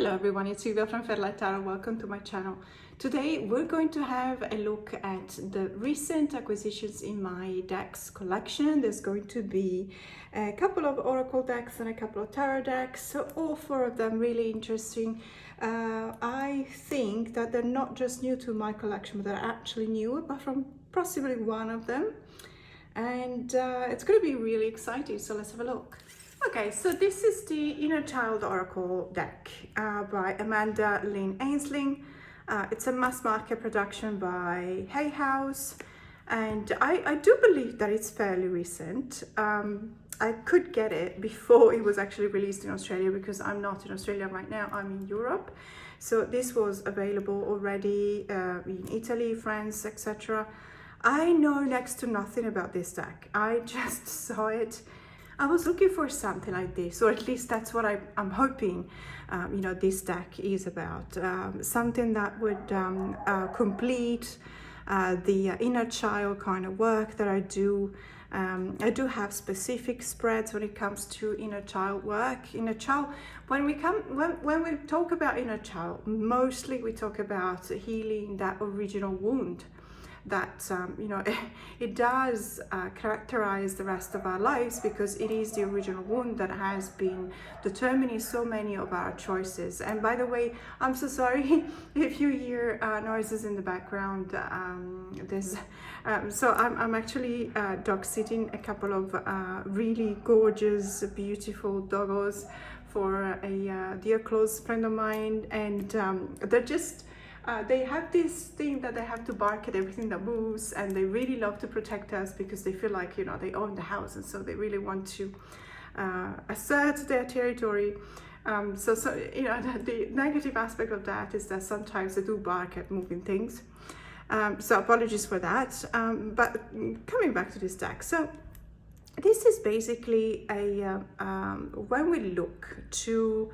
Hello everyone, it's Silvia from Fairlight Tarot. Welcome to my channel. Today we're going to have a look at the recent acquisitions in my decks collection. There's going to be a couple of oracle decks and a couple of tarot decks, so all four of them really interesting. I think that they're not just new to my collection, but they're actually new, apart from possibly one of them. And it's going to be really exciting, so let's have a look. Okay, so this is the Inner Child Oracle deck by Amanda Lynn Ainsling. It's a mass market production by Hay House, and I do believe that it's fairly recent. I could get it before it was actually released in Australia, because I'm not in Australia right now, I'm in Europe. So this was available already in Italy, France, etc. I know next to nothing about this deck. I just saw it. I was looking for something like this, or at least that's what I'm hoping, this deck is about. Something that would complete the inner child kind of work that I do. I do have specific spreads when it comes to inner child work. Inner child, when we talk about inner child, mostly we talk about healing that original wound that it does characterize the rest of our lives, because it is the original wound that has been determining so many of our choices. And by the way, I'm so sorry if you hear noises in the background. So I'm actually dog sitting a couple of really gorgeous, beautiful doggos for a dear close friend of mine, and they're just they have this thing that they have to bark at everything that moves, and they really love to protect us because they feel like, they own the house, and so they really want to assert their territory. So the negative aspect of that is that sometimes they do bark at moving things. So apologies for that. But coming back to this deck, so this is basically a when we look to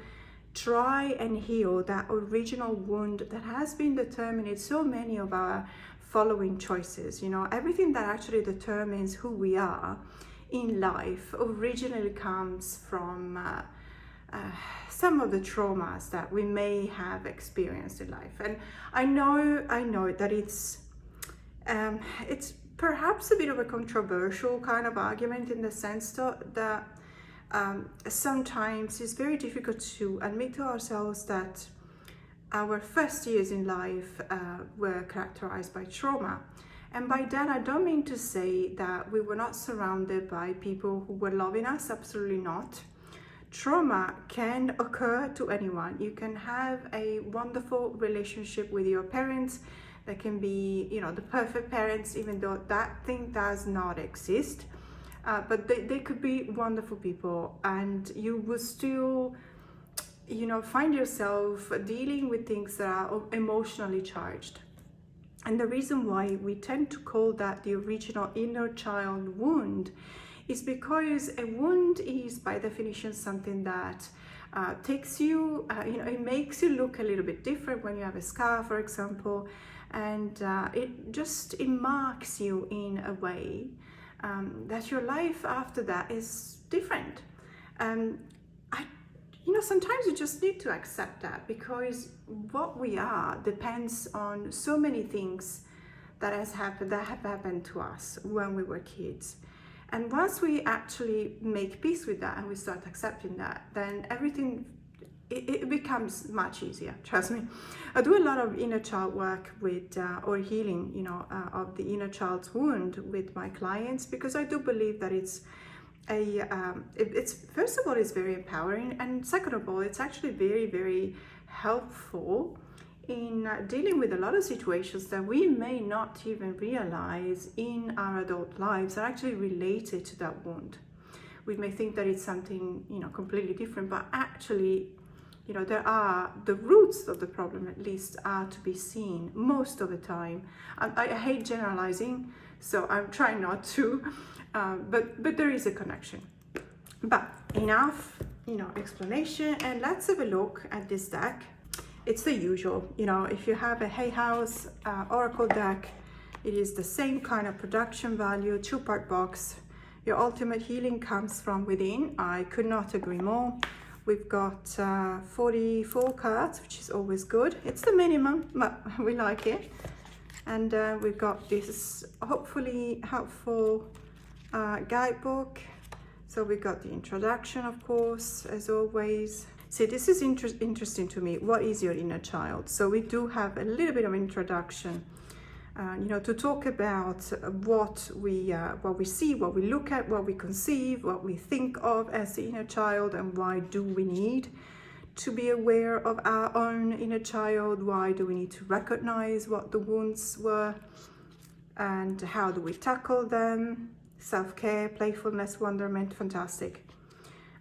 try and heal that original wound that has been determining so many of our following choices. Everything that actually determines who we are in life originally comes from some of the traumas that we may have experienced in life. And I know that it's perhaps a bit of a controversial kind of argument, in the sense that sometimes it's very difficult to admit to ourselves that our first years in life were characterized by trauma. And by that, I don't mean to say that we were not surrounded by people who were loving us. Absolutely not. Trauma can occur to anyone. You can have a wonderful relationship with your parents. They can be, the perfect parents, even though that thing does not exist. But they could be wonderful people, and you will still, find yourself dealing with things that are emotionally charged. And the reason why we tend to call that the original inner child wound is because a wound is, by definition, something that takes you, it makes you look a little bit different when you have a scar, for example, and it marks you in a way that your life after that is different. Sometimes you just need to accept that, because what we are depends on so many things that have happened to us when we were kids. And once we actually make peace with that and we start accepting that, then everything it becomes much easier. Trust me. I do a lot of inner child work with or healing, of the inner child's wound with my clients, because I do believe that it's first of all, it's very empowering, and second of all, it's actually very, very helpful in dealing with a lot of situations that we may not even realize in our adult lives are actually related to that wound. We may think that it's something, completely different, but actually, there are the roots of the problem, at least, are to be seen most of the time. I hate generalizing, so I'm trying not to, but there is a connection. But enough, explanation, and let's have a look at this deck. It's the usual, if you have a Hay House Oracle deck, it is the same kind of production value, 2-part box. Your ultimate healing comes from within. I could not agree more. We've got 44 cards, which is always good. It's the minimum, but we like it. And we've got this hopefully helpful guidebook. So we got the introduction, of course, as always. See, this is interesting to me. What is your inner child? So we do have a little bit of introduction, you know, to talk about what we see, what we look at, what we conceive, what we think of as the inner child, and why do we need to be aware of our own inner child? Why do we need to recognize what the wounds were, and how do we tackle them? Self-care, playfulness, wonderment, fantastic.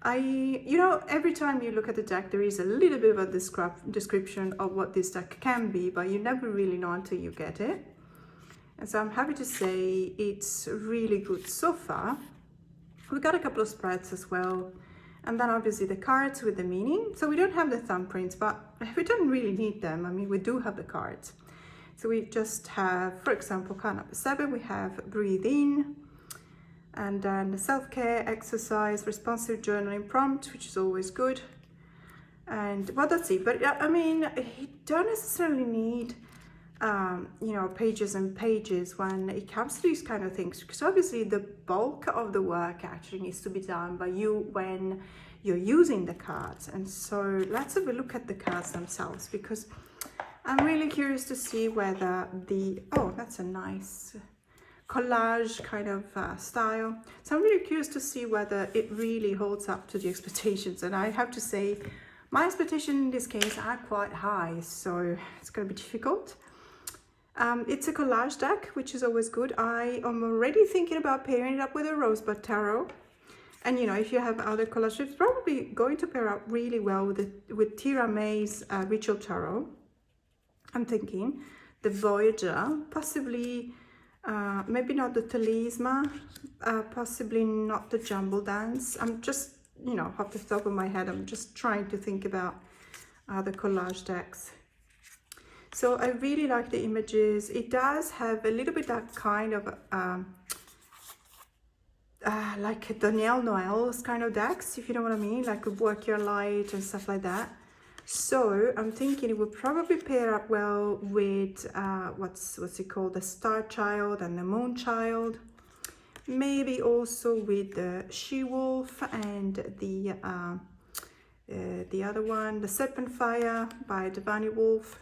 You know, every time you look at the deck, there is a little bit of a description of what this deck can be, but you never really know until you get it. And so I'm happy to say it's really good so far. We got a couple of spreads as well. And then obviously the cards with the meaning. So we don't have the thumbprints, but we don't really need them. I mean, we do have the cards. So we just have, for example, card number 7, we have breathe in. And then the self-care, exercise, responsive journaling prompt, which is always good. And well, that's it. But I mean, you don't necessarily need, you know, pages and pages when it comes to these kind of things, because obviously the bulk of the work actually needs to be done by you when you're using the cards. And so let's have a look at the cards themselves, because I'm really curious to see whether oh, that's a nice collage kind of style. So I'm really curious to see whether it really holds up to the expectations. And I have to say, my expectations in this case are quite high, so it's going to be difficult. It's a collage deck, which is always good. I am already thinking about pairing it up with a Rosebud Tarot. And you know, if you have other collages, it's probably going to pair up really well with Tira May's Ritual Tarot. I'm thinking the Voyager, possibly maybe not the Talisman, possibly not the Jumble Dance. I'm just, you know, off the top of my head, I'm just trying to think about the collage decks. So I really like the images. It does have a little bit that kind of like Danielle Noel's kind of decks, if you know what I mean, like Work Your Light and stuff like that. So I'm thinking it would probably pair up well with what's it called, the Star Child and the Moon Child. Maybe also with the She-Wolf and the other one, the Serpent Fire by Devani Wolf.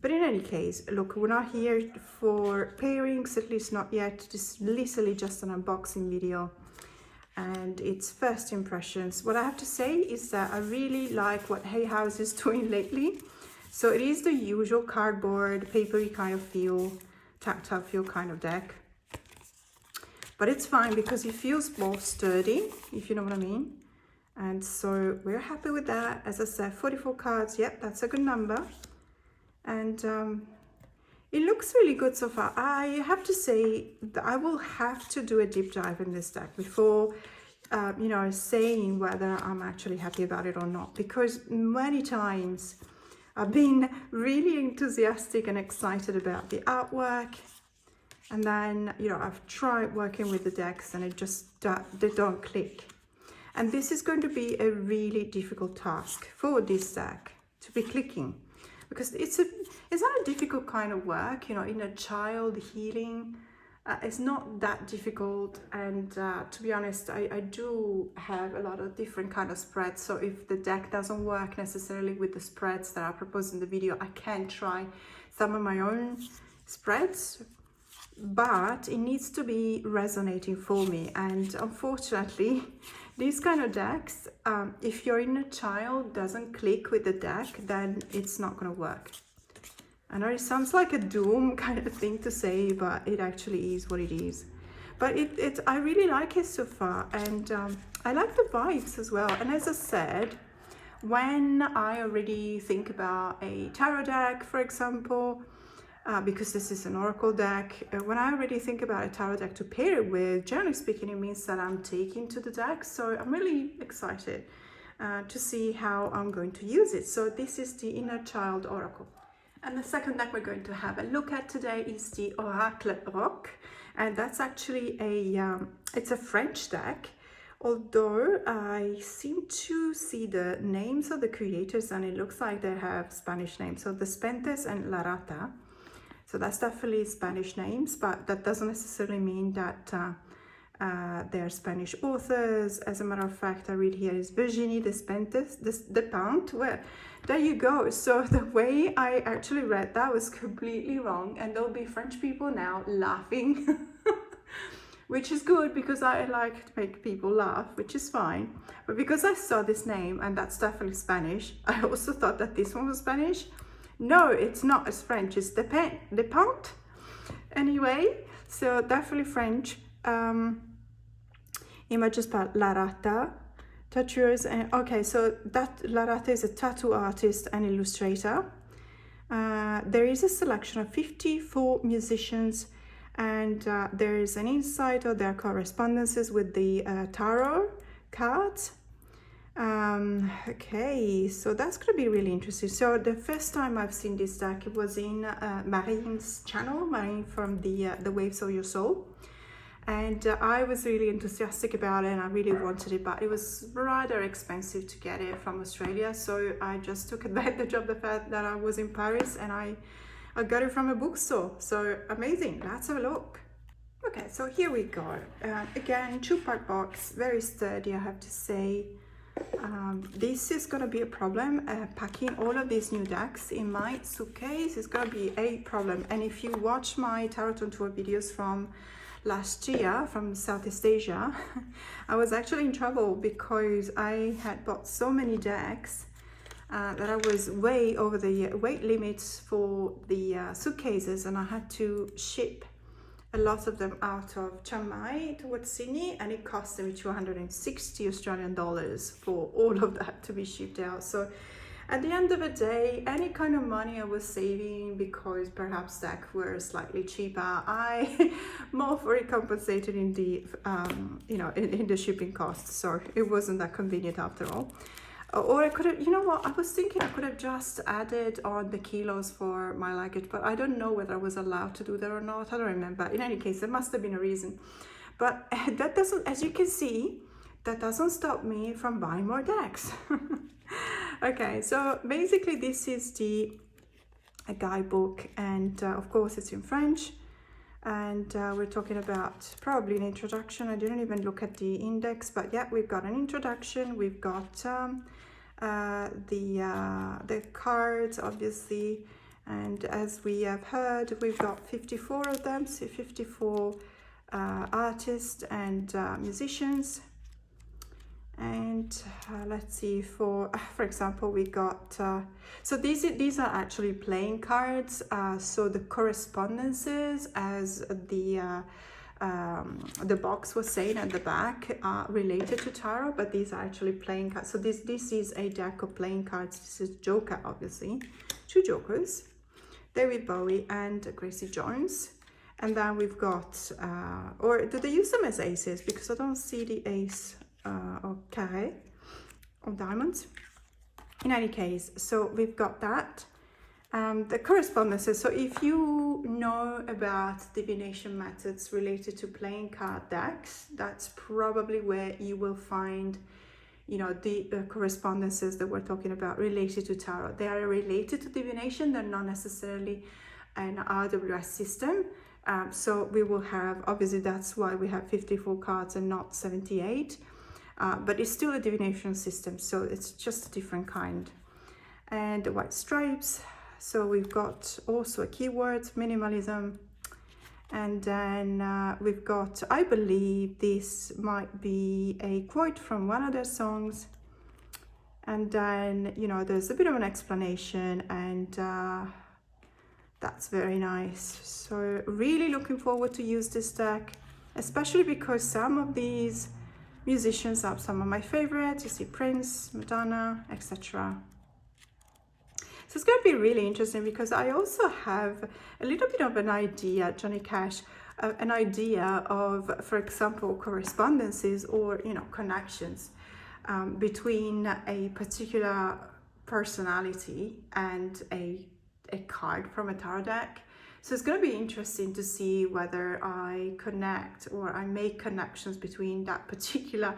But in any case, look, we're not here for pairings, at least not yet. This is literally just an unboxing video. And it's first impressions. What I have to say is that I really like what Hay House is doing lately. So it is the usual cardboard, papery kind of feel, tactile feel kind of deck. But it's fine because it feels more sturdy, if you know what I mean. And so we're happy with that. As I said, 44 cards, yep, that's a good number. And it looks really good so far. I have to say that I will have to do a deep dive in this deck before, you know, saying whether I'm actually happy about it or not. Because many times I've been really enthusiastic and excited about the artwork. And then, you know, I've tried working with the decks and it just, they don't click. And this is going to be a really difficult task for this deck to be clicking. Because it's not a difficult kind of work, you know, inner child healing. It's not that difficult. And to be honest, I do have a lot of different kind of spreads. So if the deck doesn't work necessarily with the spreads that I propose in the video, I can try some of my own spreads. But it needs to be resonating for me. And unfortunately, these kind of decks, if your inner child doesn't click with the deck, then it's not going to work. I know it sounds like a doom kind of thing to say, but it actually is what it is. But I really like it so far, and I like the vibes as well. And as I said, when I already think about a tarot deck, for example, because this is an oracle deck, when I already think about a tarot deck to pair it with, generally speaking, it means that I'm taking to the deck. So I'm really excited to see how I'm going to use it. So this is the Inner Child Oracle. And the second deck we're going to have a look at today is the Oracle Rock. And that's actually it's a French deck although I seem to see the names of the creators and it looks like they have Spanish names. So Despentes and La Rata. So that's definitely Spanish names, but that doesn't necessarily mean that they're Spanish authors. As a matter of fact, I read here is Virginie Despentes, Despentes. Well, there you go. So the way I actually read that was completely wrong, and there'll be French people now laughing, which is good because I like to make people laugh, which is fine. But because I saw this name, and that's definitely Spanish, I also thought that this one was Spanish. No, it's not. It's French. It's Despentes. Anyway, so definitely French. Images by La Rata, tattooers, and okay, so that La Rata is a tattoo artist and illustrator. There is a selection of 54 musicians, and there is an insight of their correspondences with the tarot cards. Okay, so that's gonna be really interesting. So the first time I've seen this deck, it was in Marine's channel, Marine from the Waves of Your Soul. And I was really enthusiastic about it and I really wanted it, but it was rather expensive to get it from Australia. So I just took advantage of the fact that I was in Paris and I got it from a bookstore. So amazing, let's have a look. Okay, so here we go. Again, 2-part box, very sturdy, I have to say. This is gonna be a problem. Packing all of these new decks in my suitcase is gonna be a problem. And if you watch my Tarot on Tour videos from last year from Southeast Asia, I was actually in trouble because I had bought so many decks that I was way over the weight limits for the suitcases, and I had to ship a lot of them out of Chiang Mai towards Sydney, and it cost me 260 Australian dollars for all of that to be shipped out. So at the end of the day, any kind of money I was saving because perhaps decks were slightly cheaper, I more fully compensated in the in the shipping costs. So it wasn't that convenient after all. Or I could have, you know what, I was thinking I could have just added on the kilos for my luggage, but I don't know whether I was allowed to do that or not. I don't remember. In any case, there must have been a reason. But that doesn't, as you can see, that doesn't stop me from buying more decks. Okay, so basically this is the guidebook, and of course it's in French, and we're talking about probably an introduction. I didn't even look at the index, but yeah, we've got an introduction, we've got the cards obviously, and as we have heard, we've got 54 of them, so 54 artists and musicians. And let's see, for example, we got so these are actually playing cards, so the correspondences, as the box was saying at the back, are related to tarot, but these are actually playing cards. So this is a deck of playing cards. This is Joker, obviously, 2 jokers, David Bowie and Gracie Jones. And then we've got or do they use them as aces, because I don't see the ace or carré or diamonds. In any case, so we've got that. The correspondences. So if you know about divination methods related to playing card decks, that's probably where you will find, you know, the correspondences that we're talking about related to tarot. They are related to divination. They're not necessarily an RWS system. So we will have, obviously that's why we have 54 cards and not 78. But it's still a divination system, so it's just a different kind. And the white stripes. So we've got also a keyword, minimalism. And then we've got, I believe this might be a quote from one of their songs. And then, you know, there's a bit of an explanation, and that's very nice. So really looking forward to use this deck, especially because some of these musicians are some of my favorites. You see Prince, Madonna, etc. So it's going to be really interesting because I also have a little bit of an idea, Johnny Cash, an idea of, for example, correspondences or, you know, connections between a particular personality and a card from a tarot deck. So it's going to be interesting to see whether I connect or I make connections between that particular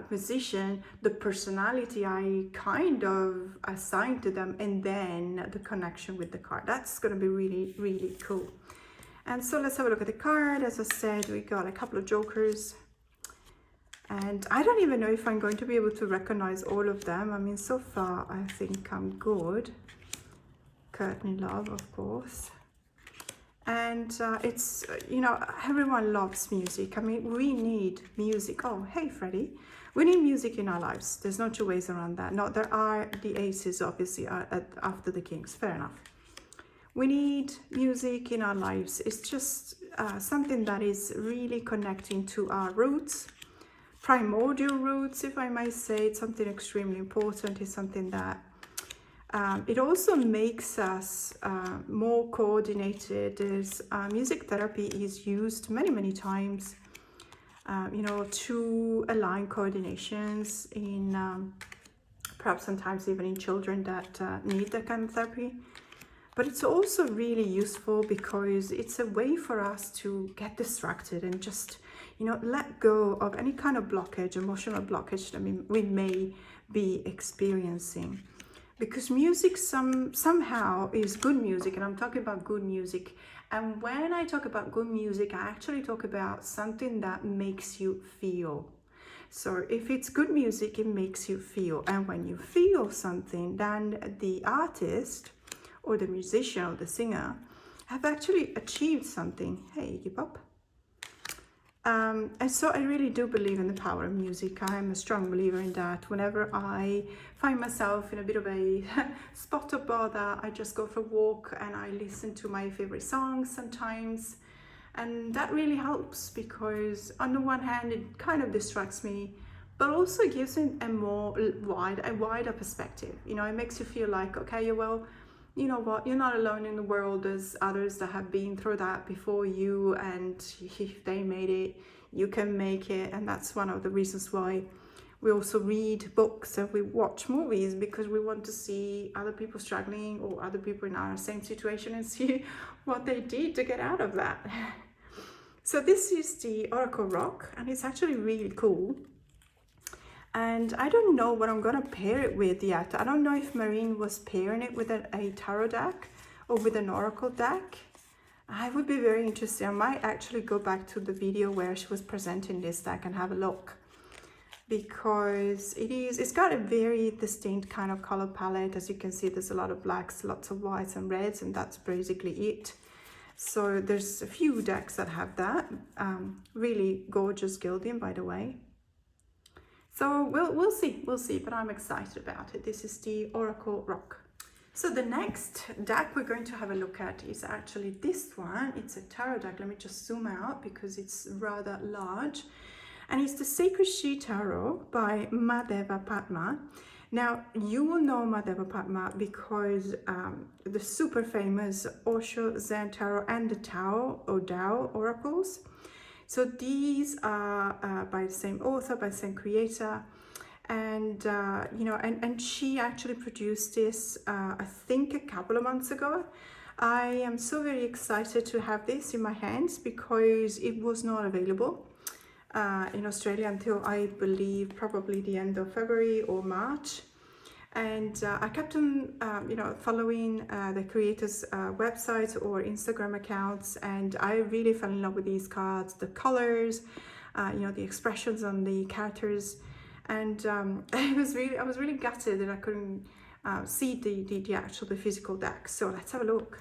musician, the personality I kind of assign to them, and then the connection with the card. That's going to be really, really cool. And so let's have a look at the card. As I said, we got a couple of jokers. And I don't even know if I'm going to be able to recognize all of them. I mean, so far, I think I'm good. Courtney Love, of course. And it's, you know, everyone loves music. I mean, we need music. Oh, hey, Freddie. We need music in our lives. There's no two ways around that. No, there are the aces, obviously, after the kings. Fair enough. We need music in our lives. It's just something that is really connecting to our roots, primordial roots, if I may say. It's something extremely important. It's something that it also makes us more coordinated. There's music therapy is used many, many times, you know, to align coordinations in perhaps sometimes even in children that need that kind of therapy. But it's also really useful because it's a way for us to get distracted and just, you know, let go of any kind of blockage, emotional blockage that we may be experiencing. Because music somehow is good music, and I'm talking about good music. And when I talk about good music, I actually talk about something that makes you feel. So if it's good music, it makes you feel. And when you feel something, then the artist or the musician or the singer have actually achieved something. Hey, Iggy Pop. And so I really do believe in the power of music. I'm a strong believer in that. Whenever I find myself in a bit of a spot of bother, I just go for a walk and I listen to my favorite songs sometimes. And that really helps because on the one hand, it kind of distracts me, but also gives me a wider perspective. You know, it makes you feel like, okay, well, you know what, you're not alone in the world. There's others that have been through that before you, and if they made it, you can make it. And that's one of the reasons why we also read books and we watch movies, because we want to see other people struggling or other people in our same situation and see what they did to get out of that. So this is the Oracle Rock, and it's actually really cool. And I don't know what I'm going to pair it with yet. I don't know if Marine was pairing it with a tarot deck or with an oracle deck. I would be very interested. I might actually go back to the video where she was presenting this deck and have a look, because it's got a very distinct kind of color palette. As you can see, there's a lot of blacks, lots of whites and reds, and that's basically it. So there's a few decks that have that. Really gorgeous gilding, by the way. So we'll see, but I'm excited about it. This is the Oracle Rock. So the next deck we're going to have a look at is actually this one. It's a tarot deck. Let me just zoom out because it's rather large. And it's the Sacred She Tarot by Madheva Padma. Now, you will know Madheva Padma because the super famous Osho Zen Tarot and the Tao or Tao oracles. So these are by the same author, by the same creator, and you know, and she actually produced this I think a couple of months ago. I am so very excited to have this in my hands because it was not available in Australia until I believe probably the end of February or March. And I kept on, you know, following the creators' websites or Instagram accounts, and I really fell in love with these cards, the colors, you know, the expressions on the characters, and I was really gutted that I couldn't see the physical deck. So let's have a look.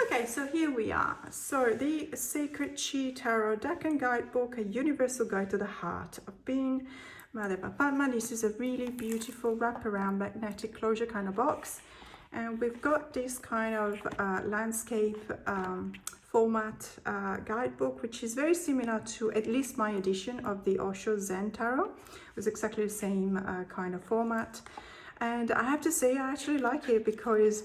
Okay, so here we are. So the Sacred She Tarot Deck and Guidebook, a universal guide to the heart of being. Madheva Padma. This is a really beautiful wraparound magnetic closure kind of box, and we've got this kind of landscape format guidebook, which is very similar to at least my edition of the Osho Zen Tarot. It was exactly the same kind of format, and I have to say I actually like it because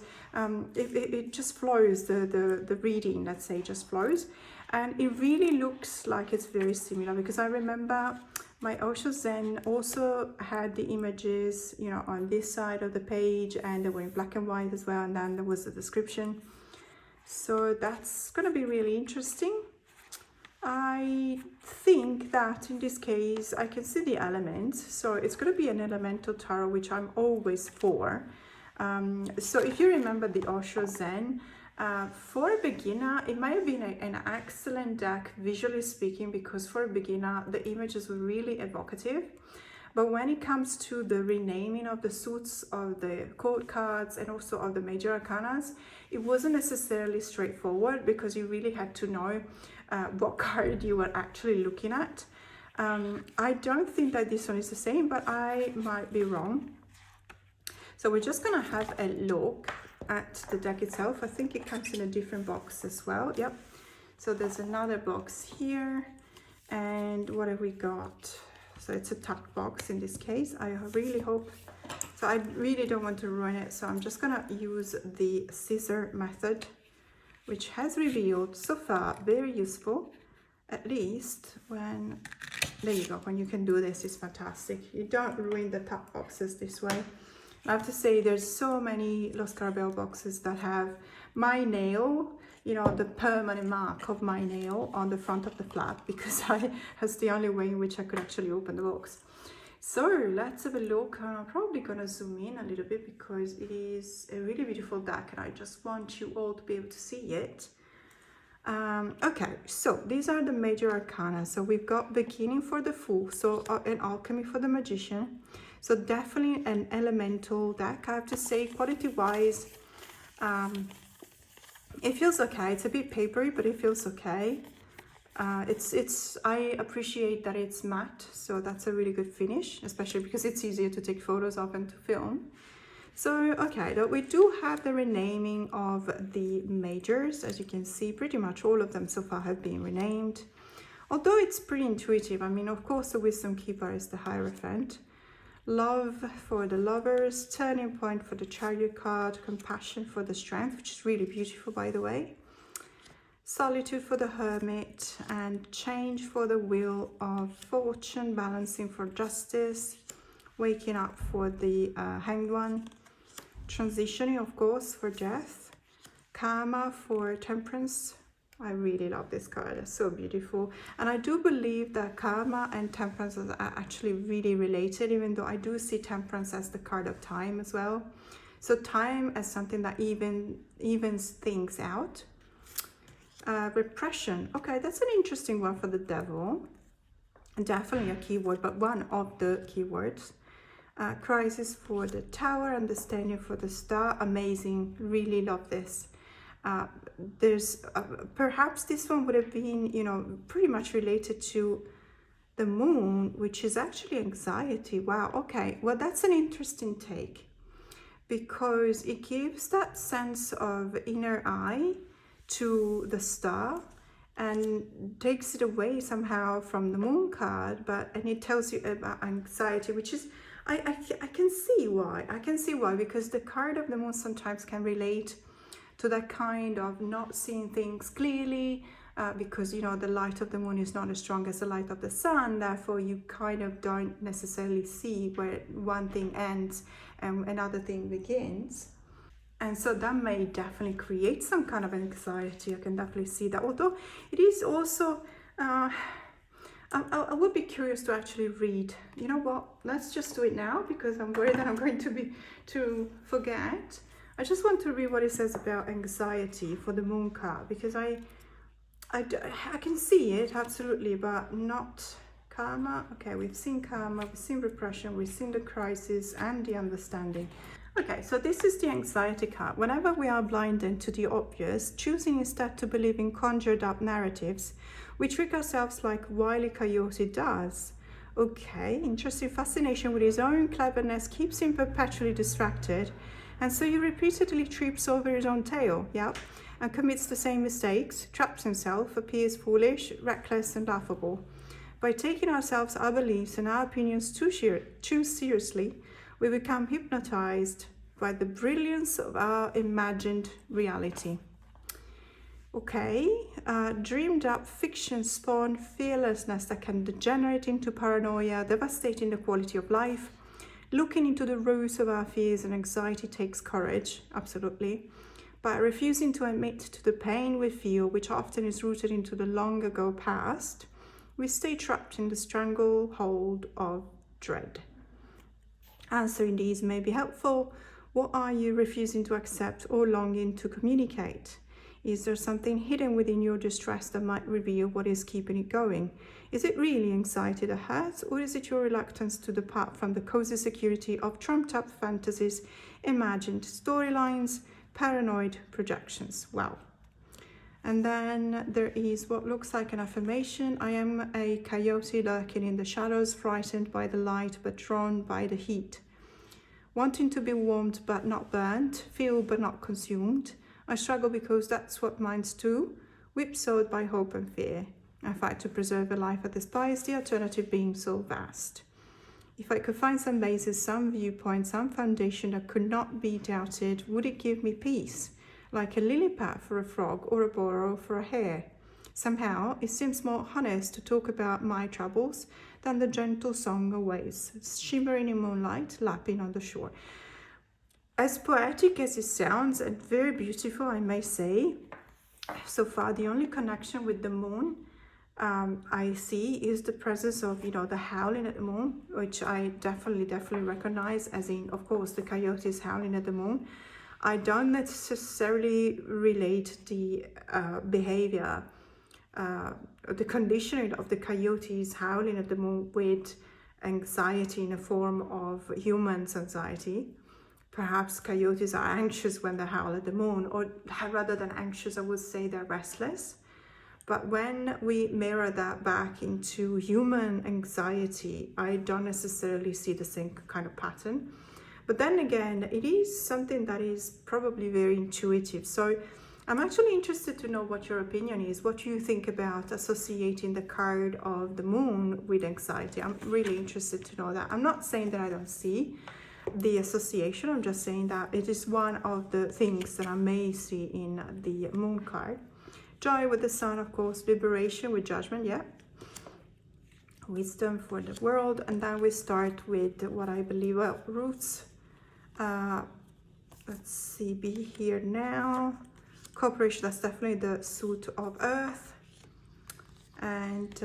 it just flows, the reading, let's say, just flows, and it really looks like it's very similar, because I remember my Osho Zen also had the images, you know, on this side of the page, and they were in black and white as well, and then there was the description. So that's going to be really interesting. I think that in this case I can see the elements, so it's going to be an elemental tarot, which I'm always for. So if you remember the Osho Zen, for a beginner it might have been an excellent deck visually speaking, because for a beginner the images were really evocative. But when it comes to the renaming of the suits of the court cards and also of the major arcanas, it wasn't necessarily straightforward, because you really had to know what card you were actually looking at. I don't think that this one is the same, but I might be wrong. So we're just going to have a look at the deck itself. I think it comes in a different box as well. Yep. So there's another box here. And what have we got? So it's a tucked box in this case. I really hope, so I really don't want to ruin it. So I'm just gonna use the scissor method, which has revealed so far very useful, at least when, there you go, when you can do this, it's fantastic. You don't ruin the tucked boxes this way. I have to say there's so many Los Carabel boxes that have my nail, you know, the permanent mark of my nail on the front of the flap, because that's the only way in which I could actually open the box. So let's have a look. I'm probably gonna zoom in a little bit because it is a really beautiful deck and I just want you all to be able to see it. Okay, so these are the major arcana. So we've got beginning for the Fool, so an alchemy for the Magician. So definitely an elemental deck, I have to say. Quality wise, it feels okay. It's a bit papery, but it feels okay. I appreciate that it's matte, so that's a really good finish, especially because it's easier to take photos of and to film. So okay, we do have the renaming of the majors. As you can see, pretty much all of them so far have been renamed, although it's pretty intuitive. I mean, of course, the Wisdom Keeper is the Hierophant. Love for the Lovers, Turning Point for the Chariot card, Compassion for the Strength, which is really beautiful, by the way. Solitude for the Hermit, and Change for the Wheel of Fortune, Balancing for Justice, Waking Up for the Hanged One, Transitioning, of course, for Death, Karma for Temperance. I really love this card, it's so beautiful. And I do believe that Karma and Temperance are actually really related, even though I do see Temperance as the card of time as well. So time as something that evens things out. Repression, okay, that's an interesting one for the Devil. Definitely a keyword, but one of the keywords. Crisis for the Tower, Understanding for the Star, amazing, really love this. There's perhaps this one would have been, you know, pretty much related to the Moon, which is actually anxiety. Wow, okay, well, that's an interesting take, because it gives that sense of inner eye to the Star and takes it away somehow from the Moon card, and it tells you about anxiety, which is, I can see why. I can see why, because the card of the Moon sometimes can relate to that kind of not seeing things clearly, because, you know, the light of the Moon is not as strong as the light of the Sun. Therefore, you kind of don't necessarily see where one thing ends and another thing begins. And so that may definitely create some kind of anxiety. I can definitely see that. Although it is also, I would be curious to actually read. You know what? Let's just do it now, because I'm worried that I'm going to forget. I just want to read what it says about anxiety for the Moon card, because I can see it, absolutely, but not Karma. Okay, we've seen Karma, we've seen Repression, we've seen the Crisis and the Understanding. Okay, so this is the anxiety card. Whenever we are blinded to the obvious, choosing instead to believe in conjured up narratives, we trick ourselves like Wile E. Coyote does. Okay, interesting. Fascination with his own cleverness keeps him perpetually distracted, and so he repeatedly trips over his own tail, yeah, and commits the same mistakes, traps himself, appears foolish, reckless, and laughable. By taking ourselves, our beliefs, and our opinions too seriously, we become hypnotized by the brilliance of our imagined reality. Okay, dreamed up fiction spawn fearlessness that can degenerate into paranoia, devastating the quality of life. Looking into the roots of our fears and anxiety takes courage, absolutely. By refusing to admit to the pain we feel, which often is rooted into the long ago past, we stay trapped in the stranglehold of dread. Answering these may be helpful. What are you refusing to accept or longing to communicate? Is there something hidden within your distress that might reveal what is keeping it going? Is it really anxiety that hurts, or is it your reluctance to depart from the cozy security of trumped-up fantasies, imagined storylines, paranoid projections? Wow. And then there is what looks like an affirmation. I am a coyote lurking in the shadows, frightened by the light but drawn by the heat. Wanting to be warmed but not burnt, filled but not consumed. I struggle because that's what minds do, whipsawed by hope and fear. I fight to preserve a life I despise, the alternative being so vast. If I could find some basis, some viewpoint, some foundation that could not be doubted, would it give me peace? Like a lily pad for a frog or a burrow for a hare. Somehow, it seems more honest to talk about my troubles than the gentle song of waves, shimmering in moonlight, lapping on the shore. As poetic as it sounds, and very beautiful, I may say, so far the only connection with the moon I see is the presence of, the howling at the moon, which I definitely recognize, as in, of course, the coyotes howling at the moon. I don't necessarily relate the behavior, the conditioning of the coyotes howling at the moon with anxiety in a form of humans' anxiety. Perhaps coyotes are anxious when they howl at the moon, or rather than anxious, I would say they're restless. But when we mirror that back into human anxiety, I don't necessarily see the same kind of pattern. But then again, it is something that is probably very intuitive. So I'm actually interested to know what your opinion is, what you think about associating the card of the moon with anxiety. I'm really interested to know that. I'm not saying that I don't see the association, I'm just saying that it is one of the things that I may see in the moon card. Joy with the sun, of course, liberation with judgment, yeah. Wisdom for the world, and then we start with what I believe, roots. Let's see, be here now. Cooperation, that's definitely the suit of earth. And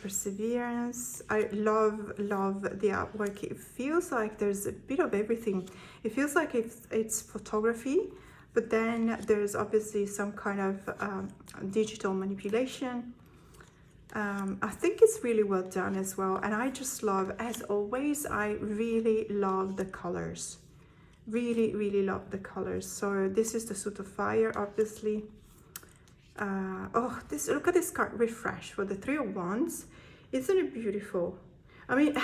perseverance. I love the artwork. It feels like there's a bit of everything. It feels like it's photography, but then there's obviously some kind of digital manipulation. I think it's really well done as well, and I just love, as always, I really love the colors. Really love the colors. So this is the suit of fire, obviously. Look at this card, refresh, for the 3 of Wands. Isn't it beautiful? I mean,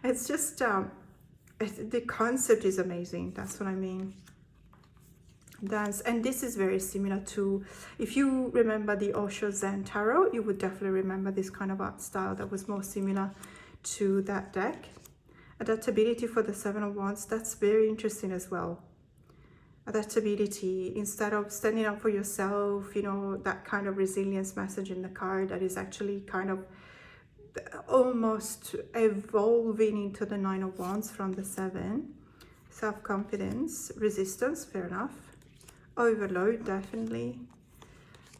it's just the concept is amazing. That's what I mean. And this is very similar to, if you remember the Osho Zen Tarot, you would definitely remember this kind of art style that was more similar to that deck. Adaptability for the 7 of Wands, that's very interesting as well. Adaptability, instead of standing up for yourself, that kind of resilience message in the card that is actually kind of almost evolving into the 9 of Wands from the 7. Self-confidence, resistance, fair enough. Overload, definitely.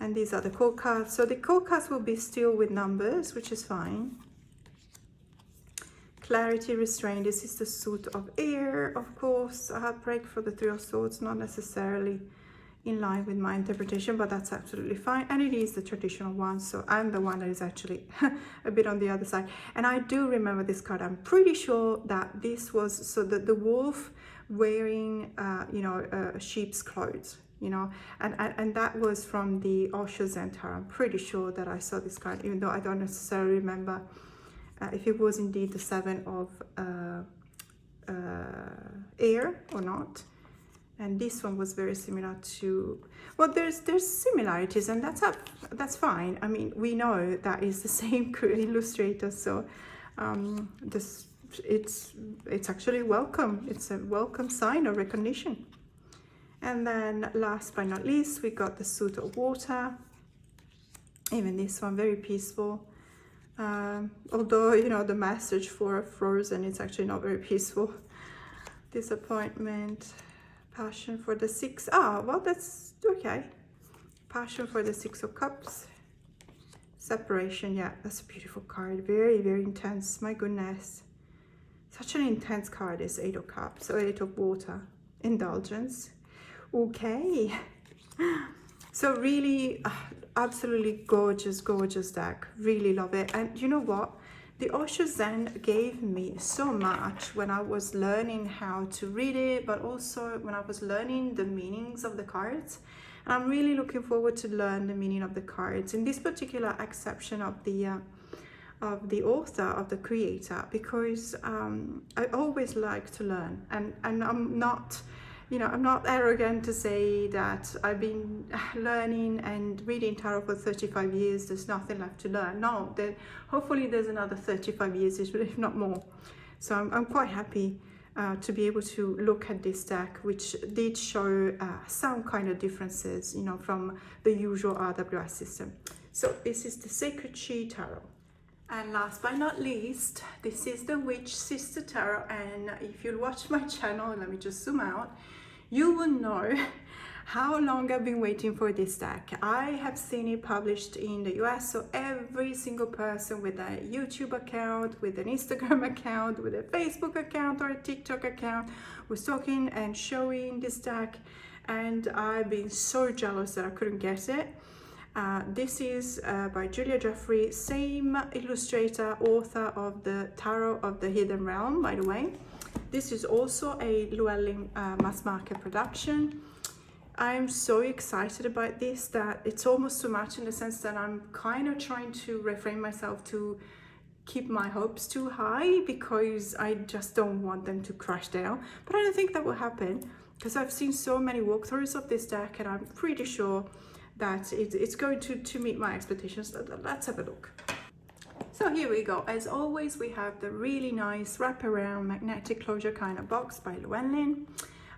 And these are the core cards. So the core cards will be still with numbers, which is fine. Clarity, restraint, this is the suit of air, of course. A heartbreak for the 3 of Swords, not necessarily in line with my interpretation, but that's absolutely fine. And it is the traditional one, so I'm the one that is actually a bit on the other side. And I do remember this card. I'm pretty sure that this was, so the wolf wearing, sheep's clothes, and that was from the Osho Zen Tarot. I'm pretty sure that I saw this card, even though I don't necessarily remember if it was indeed the 7 of air or not. And this one was very similar to, well, there's similarities, and that's fine. I mean, we know that is the same illustrator, so it's actually welcome. It's a welcome sign of recognition. And then last but not least, we got the suit of water. Even this one very peaceful. Although the message for Frozen, it's actually not very peaceful. Disappointment, Passion for the Six. Ah, well, that's okay. Passion for the Six of Cups. Separation. Yeah, that's a beautiful card. Very, very intense. My goodness. Such an intense card is Eight of Cups. So Eight of Water. Indulgence. Okay. So really, absolutely gorgeous, gorgeous deck. Really love it. And you know what? The Osho Zen gave me so much when I was learning how to read it, but also when I was learning the meanings of the cards. And I'm really looking forward to learn the meaning of the cards in this particular exception of the author, of the creator, because I always like to learn, and I'm not, you know, I'm not arrogant to say that I've been learning and reading tarot for 35 years, there's nothing left to learn. No, hopefully there's another 35 years, if not more. So I'm quite happy to be able to look at this deck, which did show some kind of differences, you know, from the usual RWS system. So this is the Sacred She Tarot. And last but not least, this is the Witch Sister Tarot. And if you'll watch my channel, let me just zoom out, you will know how long I've been waiting for this deck. I have seen it published in the US, so every single person with a YouTube account, with an Instagram account, with a Facebook account or a TikTok account was talking and showing this deck, and I've been so jealous that I couldn't get it. This is by Julia Jeffrey, same illustrator, author of the Tarot of the Hidden Realm, by the way. This is also a Llewellyn mass market production. I'm so excited about this that it's almost too much, in the sense that I'm kind of trying to refrain myself to keep my hopes too high, because I just don't want them to crash down. But I don't think that will happen, because I've seen so many walkthroughs of this deck, and I'm pretty sure that it's going to meet my expectations. Let's have a look. So here we go. As always, we have the really nice wraparound magnetic closure kind of box by Llewellyn.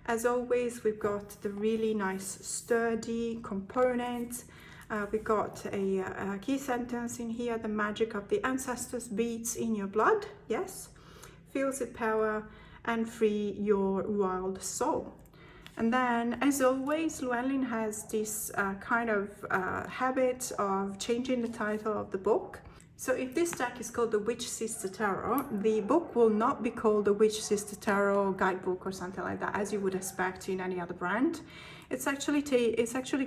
As always, we've got the really nice sturdy component. We got a key sentence in here: the magic of the ancestors beats in your blood. Yes, feels its power and free your wild soul. And then, as always, Llewellyn has this kind of habit of changing the title of the book. So if this deck is called the Witch Sister Tarot, the book will not be called the Witch Sister Tarot guidebook or something like that, as you would expect in any other brand. It's actually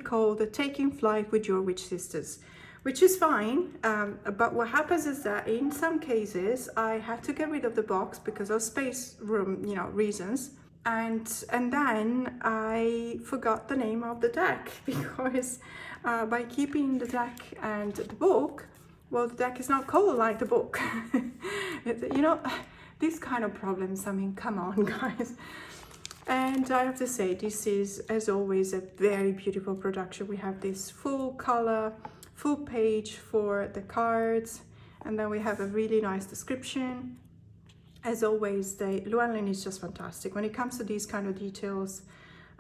called the Taking Flight with Your Witch Sisters, which is fine. But what happens is that in some cases, I had to get rid of the box because of space room, you know, reasons. And then I forgot the name of the deck, because by keeping the deck and the book, well, the deck is not called like the book. You know, these kind of problems, I mean, come on, guys. And I have to say, this is, as always, a very beautiful production. We have this full color, full page for the cards, and then we have a really nice description. As always, the Llewellyn is just fantastic. When it comes to these kind of details,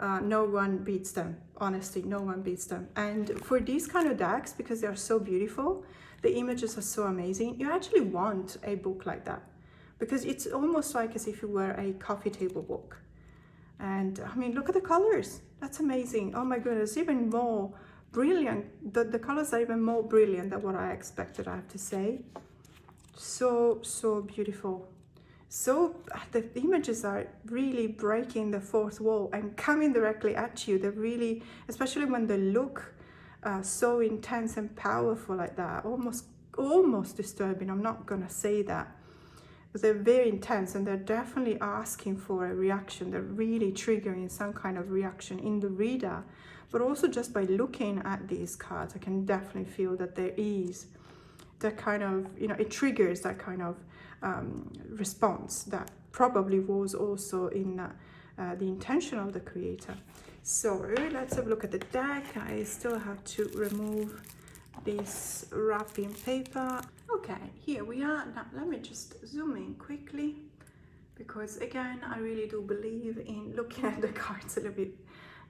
no one beats them. Honestly, no one beats them. And for these kind of decks, because they are so beautiful, the images are so amazing, you actually want a book like that, because it's almost like as if you were a coffee table book. And I mean, look at the colors. That's amazing. Oh my goodness, even more brilliant. The colors are even more brilliant than what I expected, I have to say. So beautiful. So the images are really breaking the fourth wall and coming directly at you. They're really, especially when they look so intense and powerful like that, almost disturbing. I'm not gonna say that, but they're very intense, and they're definitely asking for a reaction. They're really triggering some kind of reaction in the reader. But also just by looking at these cards, I can definitely feel that there is that kind of, you know, it triggers that kind of response that probably was also in the intention of the creator. So let's have a look at the deck. I still have to remove this wrapping paper. Okay, here we are. Now let me just zoom in quickly, because again, I really do believe in looking at the cards a little bit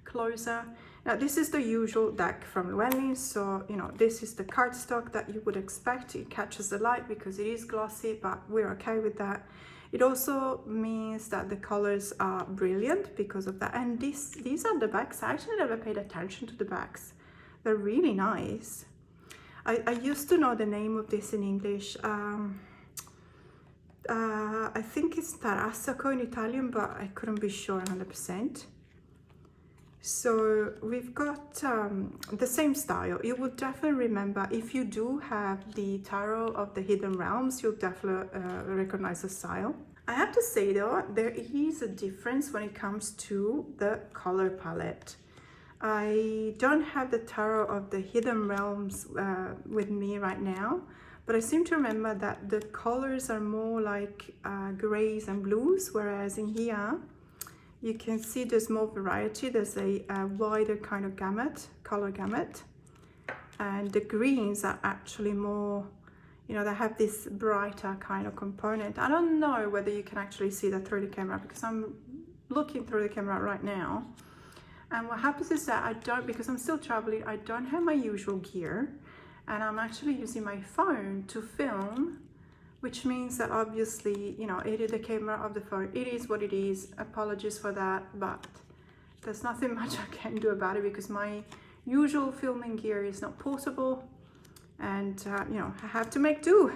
closer. Now this is the usual deck from Llewellyn, so you know, this is the cardstock that you would expect. It catches the light because it is glossy, but we're okay with that. It also means that the colors are brilliant because of that. And these are the backs. I actually never paid attention to the backs. They're really nice. I used to know the name of this in English. I think it's tarassaco in Italian, but I couldn't be sure 100%. So we've got the same style. You will definitely remember, if you do have the Tarot of the Hidden Realms, you'll definitely recognize the style. I have to say though, there is a difference when it comes to the color palette. I don't have the Tarot of the Hidden Realms with me right now, but I seem to remember that the colors are more like grays and blues, whereas in here, you can see there's more variety. There's a wider kind of gamut, color gamut. And the greens are actually more, you know, they have this brighter kind of component. I don't know whether you can actually see that through the camera, because I'm looking through the camera right now. And what happens is that I don't, because I'm still traveling, I don't have my usual gear. And I'm actually using my phone to film, which means that obviously, you know, it is the camera of the phone. It is what it is. Apologies for that, but there's nothing much I can do about it because my usual filming gear is not portable, and you know, I have to make do.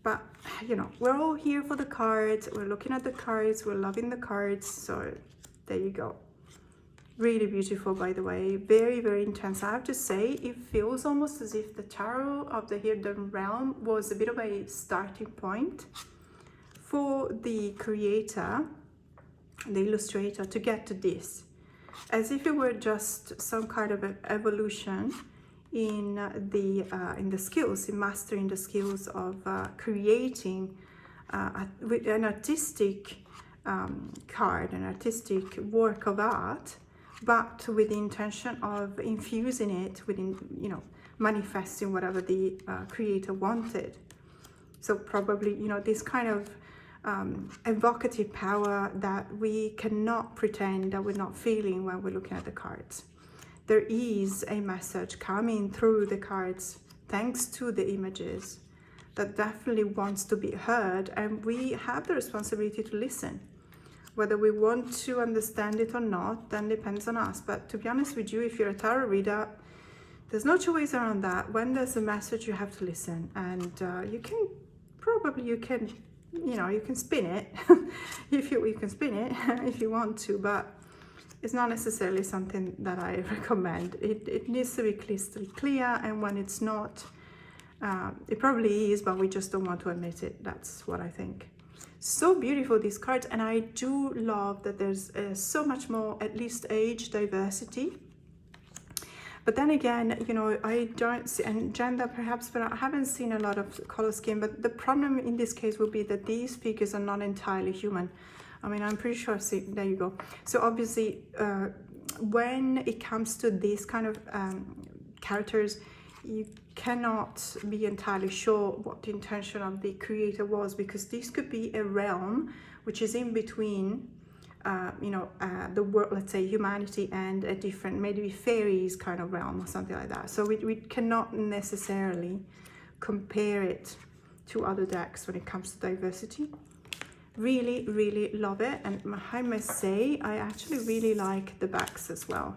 But you know, we're all here for the cards. We're looking at the cards. We're loving the cards. So there you go. Really beautiful, by the way. Very, very intense. I have to say, it feels almost as if the Tarot of the Hidden Realm was a bit of a starting point for the creator, the illustrator, to get to this. As if it were just some kind of an evolution in the skills, in mastering the skills of creating with an artistic card, an artistic work of art, but with the intention of infusing it within, you know, manifesting whatever the creator wanted. So probably, you know, this kind of evocative power that we cannot pretend that we're not feeling when we're looking at the cards. There is a message coming through the cards, thanks to the images, that definitely wants to be heard, and we have the responsibility to listen. Whether we want to understand it or not, then depends on us. But to be honest with you, if you're a tarot reader, there's no two ways around that. When there's a message, you have to listen. And you can spin it. you can spin it if you want to, but it's not necessarily something that I recommend. It needs to be crystal clear, and when it's not, it probably is, but we just don't want to admit it. That's what I think. So beautiful, these cards, and I do love that there's so much more, at least age diversity. But then again, you know, I don't see, and gender perhaps, but I haven't seen a lot of color scheme. But the problem in this case would be that these figures are not entirely human. I mean, I'm pretty sure I've seen, there you go. So obviously, when it comes to these kind of characters, you cannot be entirely sure what the intention of the creator was, because this could be a realm which is in between, the world, let's say humanity, and a different, maybe fairies kind of realm or something like that. So we cannot necessarily compare it to other decks when it comes to diversity. Really, really love it, and I must say, I actually really like the backs as well.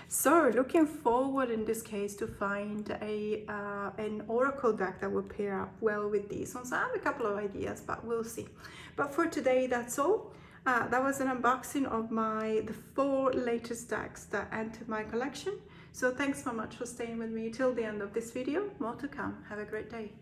So looking forward in this case to find an oracle deck that will pair up well with these ones. I have a couple of ideas, but we'll see. But for today, that's all. That was an unboxing of the 4 latest decks that entered my collection. So thanks so much for staying with me till the end of this video. More to come. Have a great day.